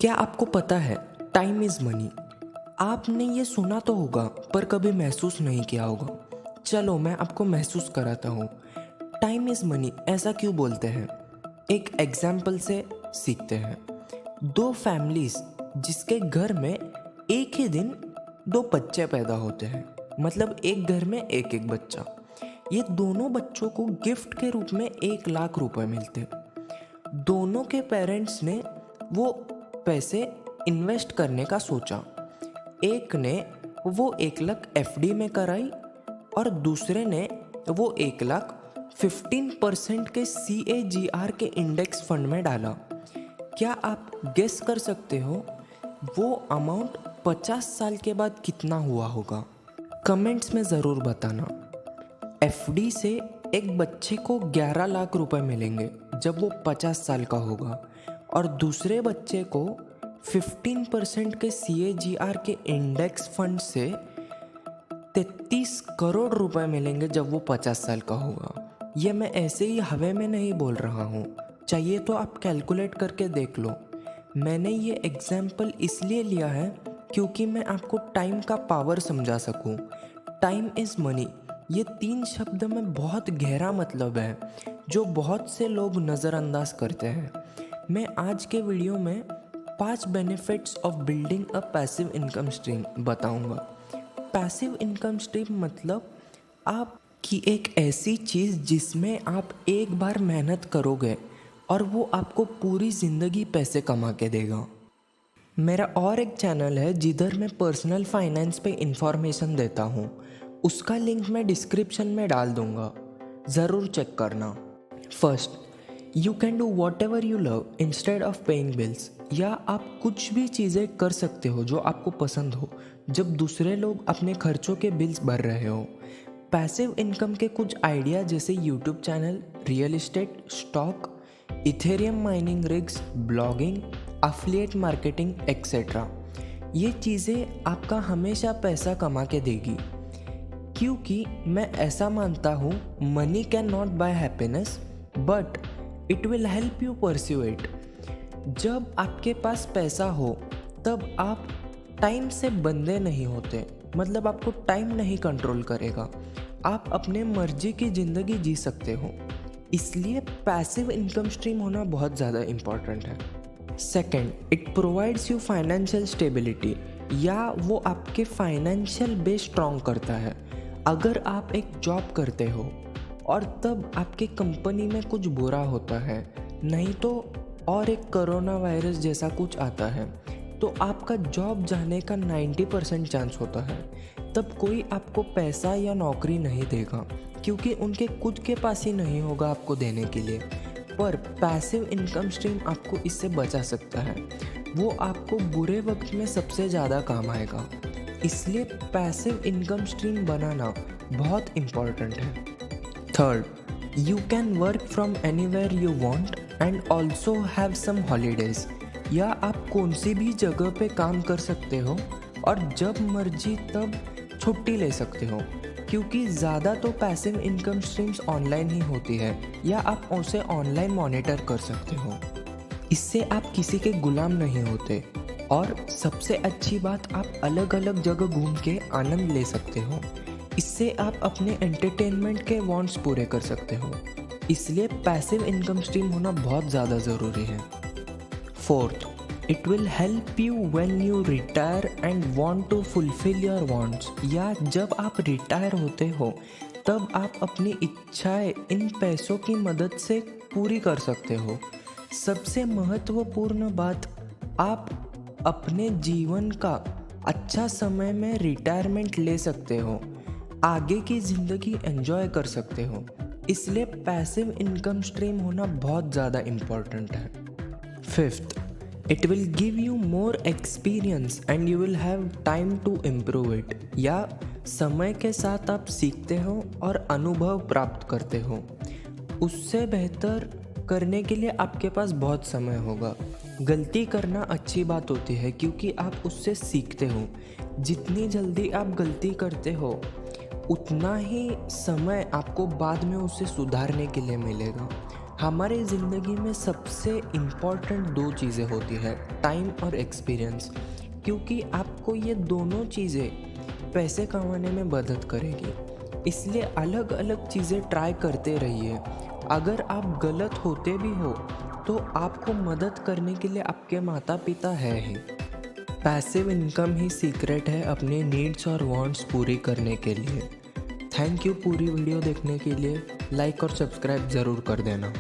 क्या आपको पता है टाइम इज़ मनी? आपने ये सुना तो होगा पर कभी महसूस नहीं किया होगा। चलो मैं आपको महसूस कराता हूँ। टाइम इज़ मनी ऐसा क्यों बोलते हैं? एक एग्जाम्पल से सीखते हैं। दो फैमिलीज जिसके घर में एक ही दिन दो बच्चे पैदा होते हैं, मतलब एक घर में एक एक बच्चा। ये दोनों बच्चों को गिफ्ट के रूप में 1 लाख रुपए मिलते हैं। दोनों के पेरेंट्स ने वो पैसे इन्वेस्ट करने का सोचा। एक ने वो 1 लाख एफडी में कराई और दूसरे ने वो 1 लाख 15% के CAGR के इंडेक्स फंड में डाला। क्या आप गेस कर सकते हो वो अमाउंट 50 साल के बाद कितना हुआ होगा? कमेंट्स में ज़रूर बताना। एफडी से एक बच्चे को 11 लाख रुपए मिलेंगे जब वो 50 साल का होगा, और दूसरे बच्चे को 15% के CAGR के इंडेक्स फंड से 33 करोड़ रुपए मिलेंगे जब वो 50 साल का होगा। ये मैं ऐसे ही हवा में नहीं बोल रहा हूँ, चाहिए तो आप कैलकुलेट करके देख लो। मैंने ये एग्जाम्पल इसलिए लिया है क्योंकि मैं आपको टाइम का पावर समझा सकूँ। टाइम इज़ मनी, ये 3 शब्द में बहुत गहरा मतलब है जो बहुत से लोग नज़रअंदाज करते हैं। मैं आज के वीडियो में 5 benefits of building a passive income stream बताऊंगा। पैसिव इनकम स्ट्रीम मतलब आपकी एक ऐसी चीज़ जिसमें आप एक बार मेहनत करोगे और वो आपको पूरी ज़िंदगी पैसे कमा के देगा। मेरा और एक चैनल है जिधर मैं पर्सनल फाइनेंस पे इंफॉर्मेशन देता हूँ, उसका लिंक मैं डिस्क्रिप्शन में डाल दूँगा, ज़रूर चेक करना। First, you can do what ever you love instead of paying bills. या आप कुछ भी चीज़ें कर सकते हो जो आपको पसंद हो जब दूसरे लोग अपने खर्चों के बिल्स भर रहे हो। पैसिव इनकम के कुछ आइडिया जैसे YouTube channel, real estate, stock, Ethereum mining rigs, blogging, affiliate marketing etcetera, ये चीज़ें आपका हमेशा पैसा कमा के देगी। क्योंकि मैं ऐसा मानता हूँ, money can not buy happiness but it will help you pursue it. जब आपके पास पैसा हो तब आप टाइम से बंधे नहीं होते, मतलब आपको टाइम नहीं कंट्रोल करेगा, आप अपने मर्जी की ज़िंदगी जी सकते हो। इसलिए पैसिव इनकम स्ट्रीम होना बहुत ज़्यादा इम्पॉर्टेंट है। Second, it provides you financial stability, या वो आपके फाइनेंशियल बेस स्ट्रॉन्ग करता है। अगर आप एक जॉब करते हो और तब आपके कंपनी में कुछ बुरा होता है, नहीं तो और एक कोरोना वायरस जैसा कुछ आता है, तो आपका जॉब जाने का 90% चांस होता है। तब कोई आपको पैसा या नौकरी नहीं देगा क्योंकि उनके खुद के पास ही नहीं होगा आपको देने के लिए। पर पैसिव इनकम स्ट्रीम आपको इससे बचा सकता है, वो आपको बुरे वक्त में सबसे ज़्यादा काम आएगा। इसलिए पैसिव इनकम स्ट्रीम बनाना बहुत इम्पॉर्टेंट है। Third, you can work from anywhere you want and also have some holidays. या आप कौन सी भी जगह पे काम कर सकते हो और जब मर्जी तब छुट्टी ले सकते हो, क्योंकि ज़्यादा तो पैसिव इनकम स्ट्रीम्स ऑनलाइन ही होती है या आप उसे ऑनलाइन मॉनिटर कर सकते हो। इससे आप किसी के गुलाम नहीं होते, और सबसे अच्छी बात, आप अलग अलग जगह घूम के आनंद ले सकते हो। इससे आप अपने एंटरटेनमेंट के वांट्स पूरे कर सकते हो। इसलिए पैसिव इनकम स्ट्रीम होना बहुत ज़्यादा ज़रूरी है। Fourth, it will help you when you retire and want to fulfil your wants. या जब आप रिटायर होते हो तब आप अपनी इच्छाएं इन पैसों की मदद से पूरी कर सकते हो। सबसे महत्वपूर्ण बात, आप अपने जीवन का अच्छा समय में रिटायरमेंट ले सकते हो, आगे की ज़िंदगी एंजॉय कर सकते हो। इसलिए पैसिव इनकम स्ट्रीम होना बहुत ज़्यादा इम्पॉर्टेंट है। Fifth, it will give you more experience and you will have time to improve it. या समय के साथ आप सीखते हो और अनुभव प्राप्त करते हो, उससे बेहतर करने के लिए आपके पास बहुत समय होगा। गलती करना अच्छी बात होती है क्योंकि आप उससे सीखते हो। जितनी जल्दी आप गलती करते हो उतना ही समय आपको बाद में उसे सुधारने के लिए मिलेगा। हमारी ज़िंदगी में सबसे इम्पॉर्टेंट दो चीज़ें होती है, टाइम और एक्सपीरियंस, क्योंकि आपको ये दोनों चीज़ें पैसे कमाने में मदद करेगी। इसलिए अलग अलग चीज़ें ट्राई करते रहिए। अगर आप गलत होते भी हो तो आपको मदद करने के लिए आपके माता पिता है ही। पैसिव इनकम ही सीक्रेट है अपने नीड्स और वांट्स पूरी करने के लिए। थैंक यू पूरी वीडियो देखने के लिए। लाइक और सब्सक्राइब ज़रूर कर देना।